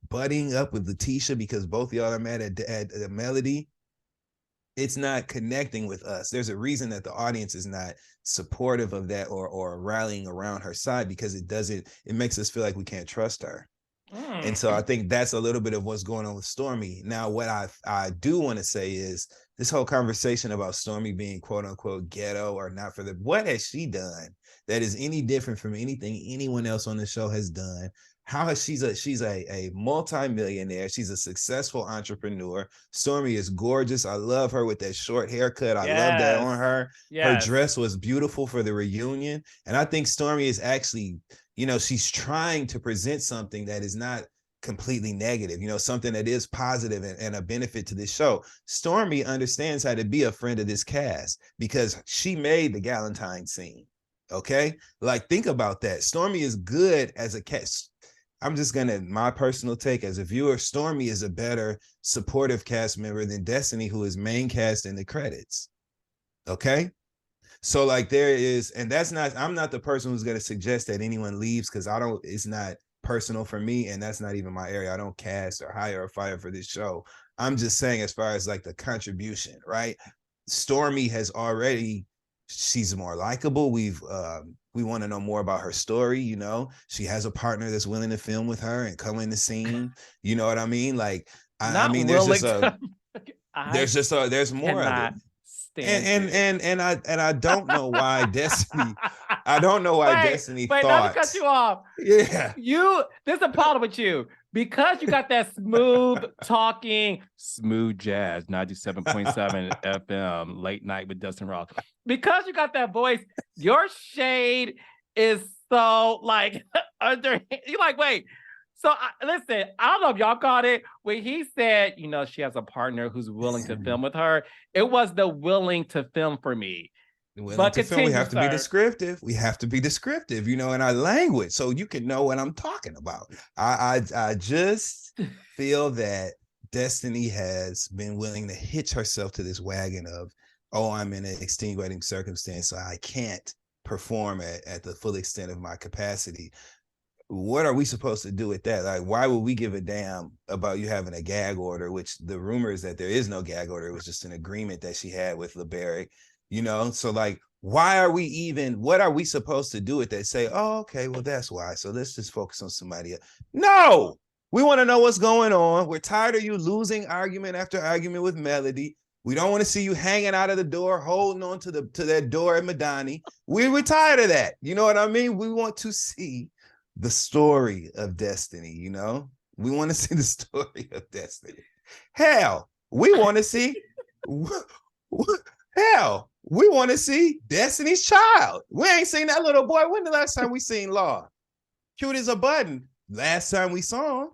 butting up with Letitia because both of y'all are mad at Melody. It's not connecting with us. There's a reason that the audience is not supportive of that or rallying around her side, because it makes us feel like we can't trust her. And so I think that's a little bit of what's going on with Stormy. Now, what I do want to say is this whole conversation about Stormy being quote unquote ghetto or not for the, what has she done that is any different from anything anyone else on the show has done? How has she's a multi-millionaire. She's a successful entrepreneur. Stormy is gorgeous. I love her with that short haircut. I love that on her. Her dress was beautiful for the reunion. And I think Stormy is actually, you know, she's trying to present something that is not completely negative, something that is positive and a benefit to this show. Stormy understands how to be a friend of this cast because she made the Galentine scene. Okay. Like, think about that. Stormy is good as a cast. I'm just my personal take as a viewer, Stormy is a better supportive cast member than Destiny, who is main cast in the credits. Okay. So like there is, and I'm not the person who's going to suggest that anyone leaves, because it's not personal for me, and that's not even my area. I don't cast or hire or fire for this show. I'm just saying, as far as like the contribution, right? Stormy she's more likable. We want to know more about her story. She has a partner that's willing to film with her and come in the scene. You know what I mean? Like, I mean, there's more of it. And I don't know why Destiny. I don't know why Destiny thought. Not to cut you off. Yeah, there's a problem with you because you got that smooth talking, smooth jazz, 97.7 FM, late night with Dustin Ross. Because you got that voice, your shade is so like under. You're like, wait. So listen, I don't know if y'all caught it when he said, she has a partner who's willing to film with her. It was the willing to film for me. But continue, we have to be descriptive. We have to be descriptive, in our language, so you can know what I'm talking about. I just feel that Destiny has been willing to hitch herself to this wagon of, I'm in an extenuating circumstance, so I can't perform at the full extent of my capacity. What are we supposed to do with that? Like, why would we give a damn about you having a gag order, which the rumor is that there is no gag order. It was just an agreement that she had with LeBaric, So like, what are we supposed to do with that? Say, oh, okay, well, that's why. So let's just focus on somebody else. No, we want to know what's going on. We're tired of you losing argument after argument with Melody. We don't want to see you hanging out of the door, holding on to that door at Madani. We're tired of that. You know what I mean? We want to see the story of Destiny, we want to see the story of Destiny. Hell, we want to see Destiny's child. We ain't seen that little boy. When the last time we seen Law? Cute as a button. Last time we saw him,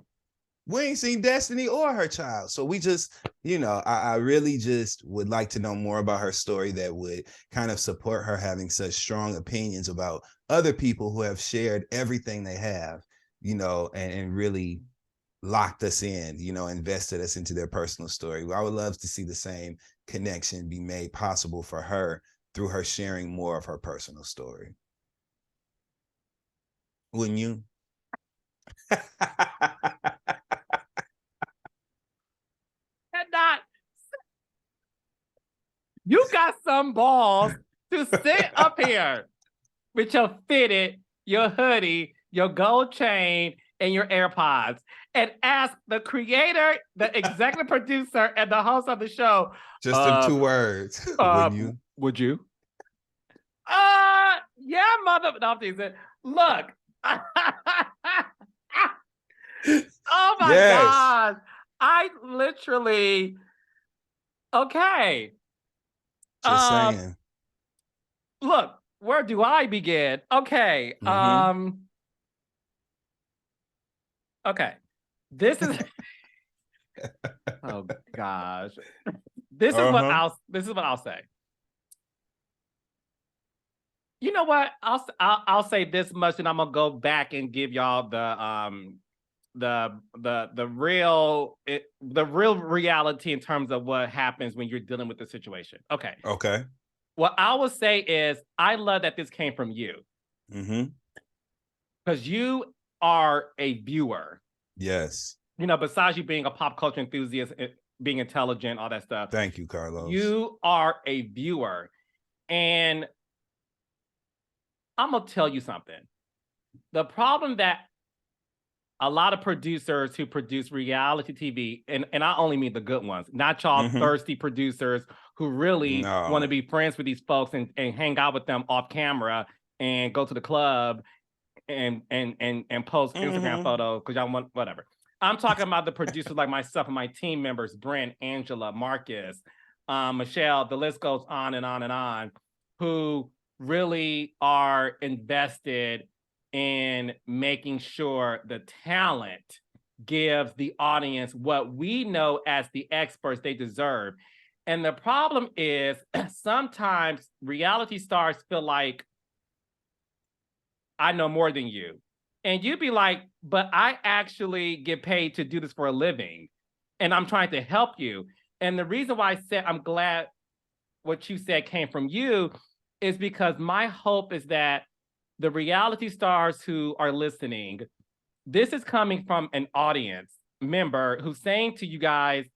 we ain't seen Destiny or her child. So we just, I really just would like to know more about her story that would kind of support her having such strong opinions about other people who have shared everything they have, and really locked us in, invested us into their personal story. I would love to see the same connection be made possible for her through her sharing more of her personal story. Wouldn't you? You got some balls to sit up here with your fitted, your hoodie, your gold chain, and your AirPods and ask the creator, the executive producer, and the host of the show. Just in 2 words. Would you? Yeah, mother. No, look. Oh my God. I literally. Okay. Just saying. Look, where do I begin? Okay. Okay. This is oh gosh. This is what I'll say. You know what? I'll say this much, and I'm gonna go back and give y'all the real reality in terms of what happens when you're dealing with the situation. Okay. What I will say is, I love that this came from you. Because you are a viewer. Yes. Besides you being a pop culture enthusiast, being intelligent, all that stuff. Thank you, Carlos. You are a viewer. And I'm going to tell you something. The problem that a lot of producers who produce reality TV, and I only mean the good ones, not y'all thirsty producers who really want to be friends with these folks and hang out with them off camera and go to the club and post Instagram photos because y'all want whatever. I'm talking about the producers like myself and my team members, Brent, Angela, Marcus, Michelle, the list goes on and on and on, who really are invested in making sure the talent gives the audience what we know as the experts they deserve. And the problem is sometimes reality stars feel like, I know more than you. And you'd be like, but I actually get paid to do this for a living. And I'm trying to help you. And the reason why I said I'm glad what you said came from you is because my hope is that the reality stars who are listening, this is coming from an audience member who's saying to you guys,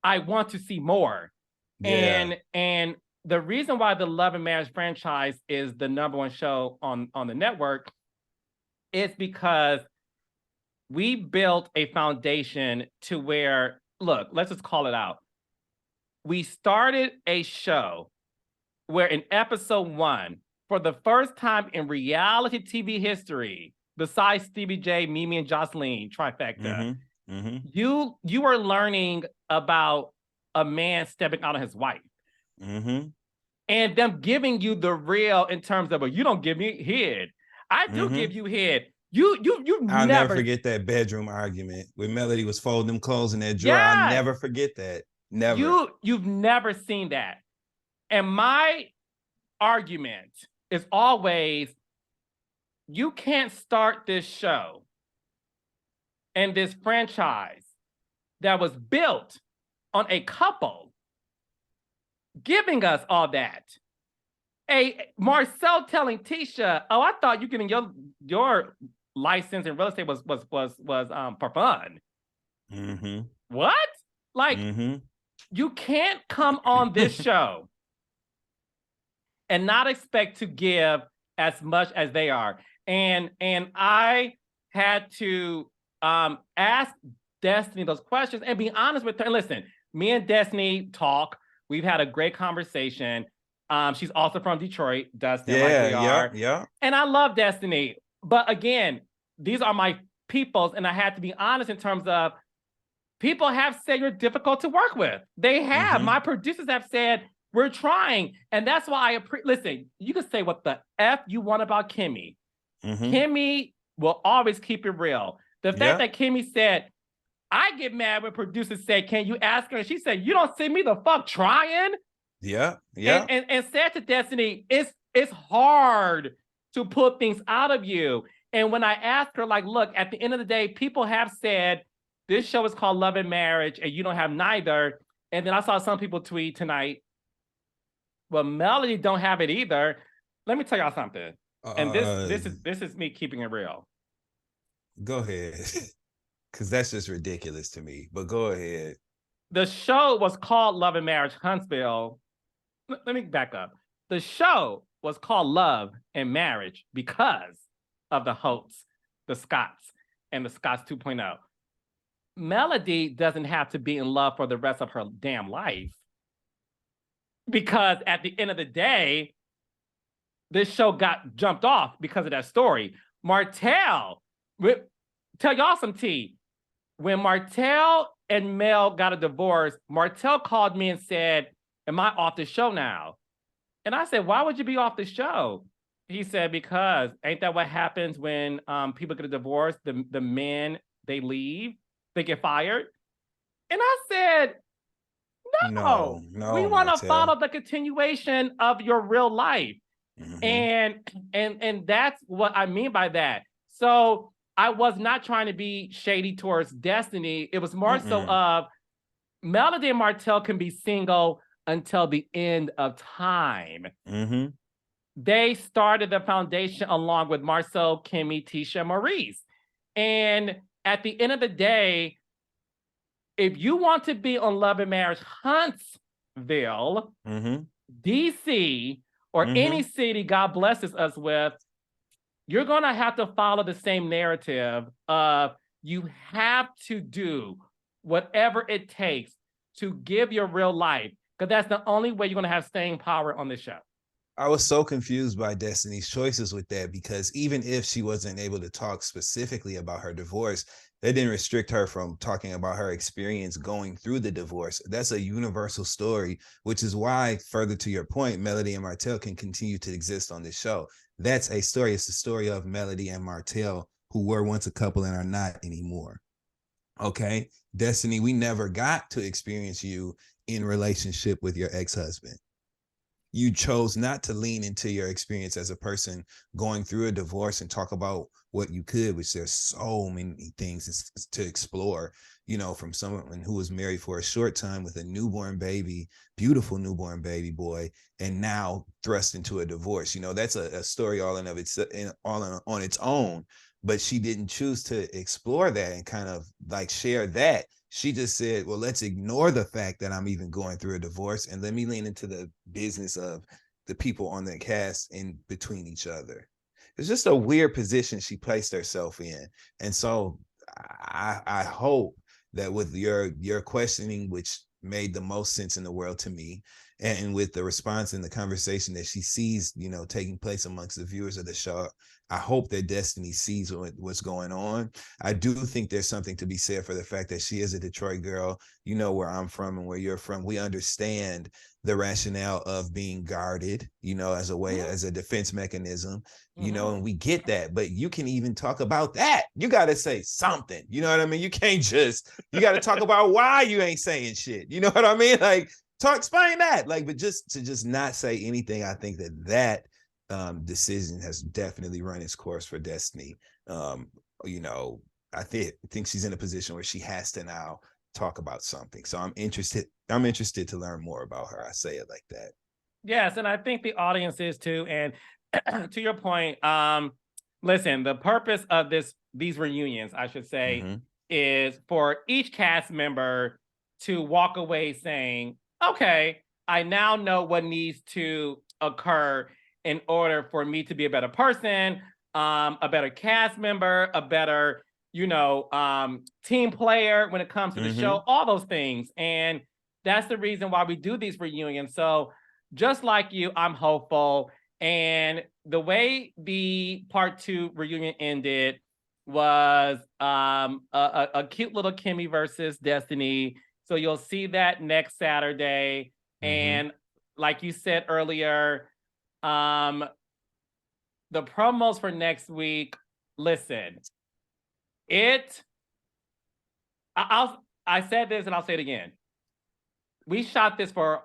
I want to see more. Yeah. And the reason why the Love and Marriage franchise is the #1 show on the network is because we built a foundation to where, look, let's just call it out. We started a show where in episode 1, for the first time in reality TV history, besides Stevie J, Mimi, and Jocelyn, trifecta, you are learning about a man stepping out on his wife. And them giving you the real in terms of, you don't give me head. I do give you head. I'll never forget that bedroom argument where Melody was folding them clothes in that drawer. I'll never forget that. Never. You've never seen that. And my argument is always, you can't start this show and this franchise that was built on a couple giving us all that. Marsau telling Tisha, oh, I thought you getting your license in real estate was for fun. What? Like, you can't come on this show and not expect to give as much as they are. And I had to ask Destiny those questions and be honest with her. And listen, me and Destiny talk. We've had a great conversation. She's also from Detroit, Dustin, like we are. Yeah. And I love Destiny. But again, these are my peoples, and I had to be honest in terms of people have said you're difficult to work with. They have. My producers have said, we're trying. And that's why listen, you can say what the F you want about Kimmy. Kimmy will always keep it real. The fact that Kimmy said, I get mad when producers say, can you ask her? And she said, you don't see me the fuck trying? Yeah. And said to Destiny, it's hard to put things out of you. And when I asked her, like, look, at the end of the day, people have said this show is called Love and Marriage, and you don't have neither. And then I saw some people tweet tonight, well, Melody don't have it either. Let me tell y'all something. And this is me keeping it real. Go ahead. Because that's just ridiculous to me. But go ahead. The show was called Love and Marriage Huntsville. Let me back up. The show was called Love and Marriage because of the Holtz, the Scotts, and the Scotts 2.0. Melody doesn't have to be in love for the rest of her damn life. Because at the end of the day, this show got jumped off because of that story. Martell, tell y'all some tea. When Martell and Mel got a divorce, Martell called me and said, am I off the show now? And I said, why would you be off the show? He said, because ain't that what happens when people get a divorce? The men, they leave, they get fired. And I said, no, we want to follow the continuation of your real life. And that's what I mean by that. So I was not trying to be shady towards Destiny. It was more so of Melody and Martell can be single until the end of time. They started the foundation along with Marsau, Kimmy, Tisha, and Maurice. And at the end of the day, if you want to be on Love and Marriage Huntsville, DC, or any city God blesses us with, you're going to have to follow the same narrative of you have to do whatever it takes to give your real life, because that's the only way you're going to have staying power on this show. I was so confused by Destiny's choices with that, because even if she wasn't able to talk specifically about her divorce, that didn't restrict her from talking about her experience going through the divorce. That's a universal story, which is why, further to your point, Melody and Martell can continue to exist on this show. That's a story. It's the story of Melody and Martell who were once a couple and are not anymore. Okay, Destiny, we never got to experience you in relationship with your ex-husband. You chose not to lean into your experience as a person going through a divorce and talk about what you could, which there's so many things to explore, you know, from someone who was married for a short time with a newborn baby, beautiful newborn baby boy, and now thrust into a divorce. You know, that's a story all in of its on its own. But she didn't choose to explore that and kind of like share that. She just said, well, let's ignore the fact that I'm even going through a divorce and let me lean into the business of the people on the cast in between each other. It's just a weird position she placed herself in. And so I hope that with your questioning, which made the most sense in the world to me, and with the response and the conversation that she sees, you know, taking place amongst the viewers of the show, I hope that Destiny sees what's going on. I do think there's something to be said for the fact that she is a Detroit girl. You know where I'm from and where you're from. We understand the rationale of being guarded, you know, as a way, as a defense mechanism, you know, and we get that. But you can even talk about that. You got to say something. You know what I mean? You can't just, you got to talk about why you ain't saying shit. You know what I mean? Like, explain that. Like, but just to not say anything, I think that decision has definitely run its course for Destiny. You know, I think she's in a position where she has to now talk about something. So I'm interested to learn more about her. I say it like that. Yes, and I think the audience is too. And to your point, listen, the purpose of these reunions, I should say, is for each cast member to walk away saying, okay, I now know what needs to occur in order for me to be a better person, a better cast member, a better, you know, team player when it comes to the show, all those things. And that's the reason why we do these reunions. So just like you, I'm hopeful. And the way the part 2 reunion ended was a cute little Kimmy versus Destiny. So you'll see that next Saturday. And like you said earlier, the promos for next week, listen, I said this and I'll say it again. We shot this for,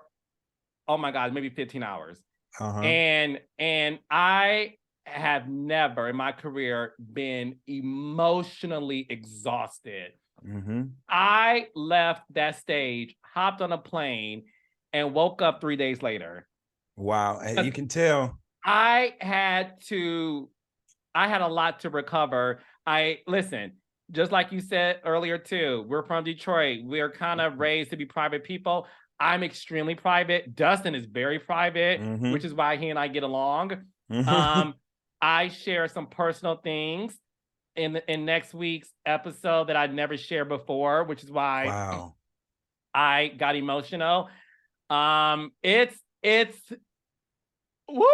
oh my God, maybe 15 hours. And I have never in my career been emotionally exhausted. I left that stage, hopped on a plane, and woke up 3 days later. Wow, you can tell. I had a lot to recover. Listen, just like you said earlier too, we're from Detroit. We're kind of raised to be private people. I'm extremely private. Dustin is very private, which is why he and I get along. I share some personal things in next week's episode that I'd never shared before, which is why I got emotional. It's woo!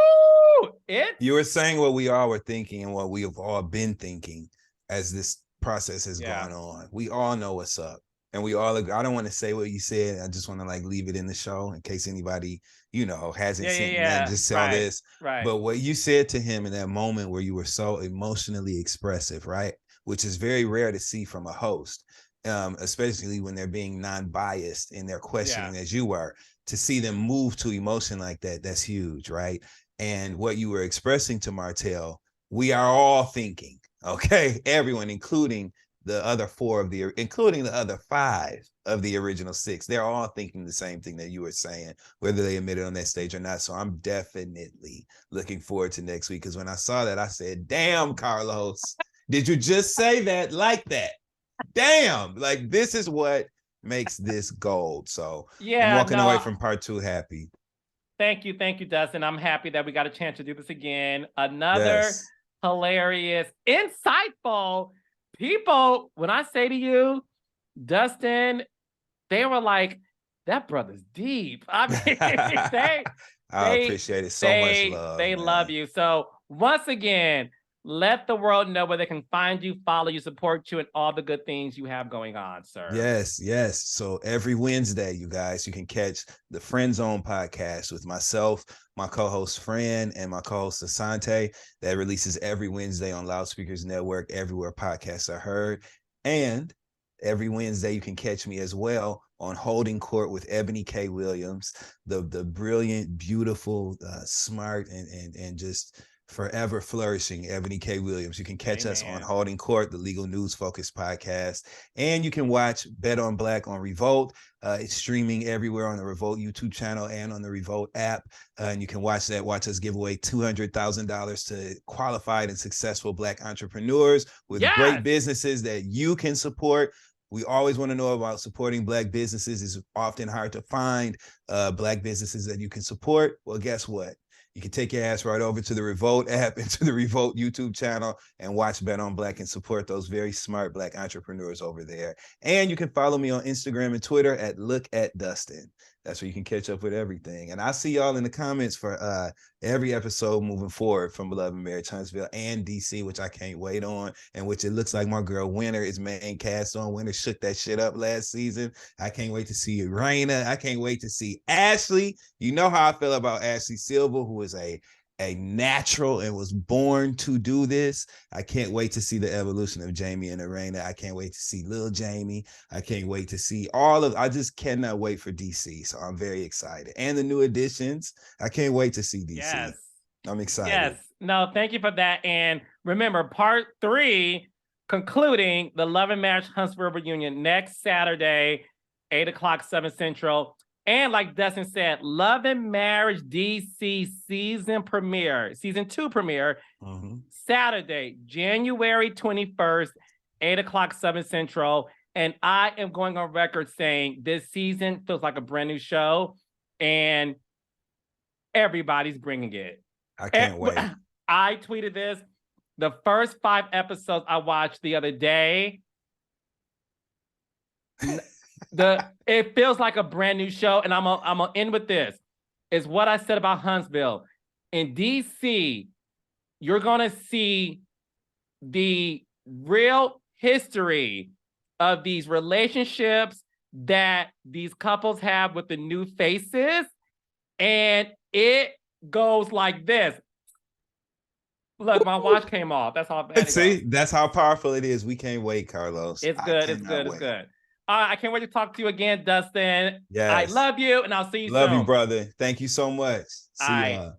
You were saying what we all were thinking and what we have all been thinking as this process has gone on. We all know what's up. And we all agree. I don't want to say what you said. I just want to like leave it in the show in case anybody, you know, hasn't seen that. Just tell this. But what you said to him in that moment where you were so emotionally expressive, right? Which is very rare to see from a host, especially when they're being non-biased in their questioning as you were. To see them move to emotion like that, that's huge, right? And what you were expressing to Martell, we are all thinking, okay? Everyone, including the other 5 of the original 6, they're all thinking the same thing that you were saying, whether they admit it on that stage or not. So I'm definitely looking forward to next week, because when I saw that, I said, damn, Carlos, did you just say that like that? Damn, like this is what makes this gold. So I'm walking away from part 2 happy. Thank you, Dustin. I'm happy that we got a chance to do this again. Another hilarious, insightful people. When I say to you, Dustin, they were like, that brother's deep. I mean, I appreciate it. So much love. They love you. So once again, let the world know where they can find you, follow you, support you, and all the good things you have going on, sir. Yes, yes. So every Wednesday, you guys, you can catch the Friend Zone podcast with myself, my co-host Fran, and my co-host Asante. That releases every Wednesday on Loudspeakers Network, everywhere podcasts are heard. And every Wednesday, you can catch me as well on Holding Court with Ebony K. Williams, the brilliant, beautiful, smart, and just forever flourishing Ebony K. Williams. You can catch us on Holding Court, the legal news focused podcast. And you can watch Bet on Black on Revolt. It's streaming everywhere on the Revolt YouTube channel and on the Revolt app. And you can watch us give away $200,000 to qualified and successful Black entrepreneurs with great businesses that you can support. We always want to know about supporting Black businesses. It's often hard to find Black businesses that you can support. Well, guess what? You can take your ass right over to the Revolt app and to the Revolt YouTube channel and watch Bet on Black and support those very smart Black entrepreneurs over there. And you can follow me on Instagram and Twitter at Look at Dustin. That's where you can catch up with everything. And I'll see y'all in the comments for every episode moving forward from Beloved Marriage Huntsville and DC, which I can't wait on, and which it looks like my girl Winter is main cast on. Winter shook that shit up last season. I can't wait to see Raina. I can't wait to see Ashley. You know how I feel about Ashley Silva, who is a natural and was born to do this. I can't wait to see the evolution of Jamie and Arena. I can't wait to see Lil Jamie. I can't wait to see I just cannot wait for DC. So I'm very excited. And the new additions. I can't wait to see DC. Yes. I'm excited. Yes. No, thank you for that. And remember, part 3, concluding the Love and Marriage Huntsville reunion next Saturday, 8:00, 7 Central. And like Dustin said, Love and Marriage DC season 2 premiere, Saturday, January 21st, 8:00, 7 Central. And I am going on record saying this season feels like a brand new show and everybody's bringing it. I can't wait. I tweeted this. The first 5 episodes I watched the other day, it feels like a brand new show, and I'm gonna end with this. Is what I said about Huntsville. In DC, you're gonna see the real history of these relationships that these couples have with the new faces, and it goes like this. Look, my watch came off. That's how bad it See, that's how powerful it is. We can't wait, Carlos. It's good. It's good. It's good. I can't wait to talk to you again, Dustin. Yes. I love you, and I'll see you soon. Love you, brother. Thank you so much. See ya.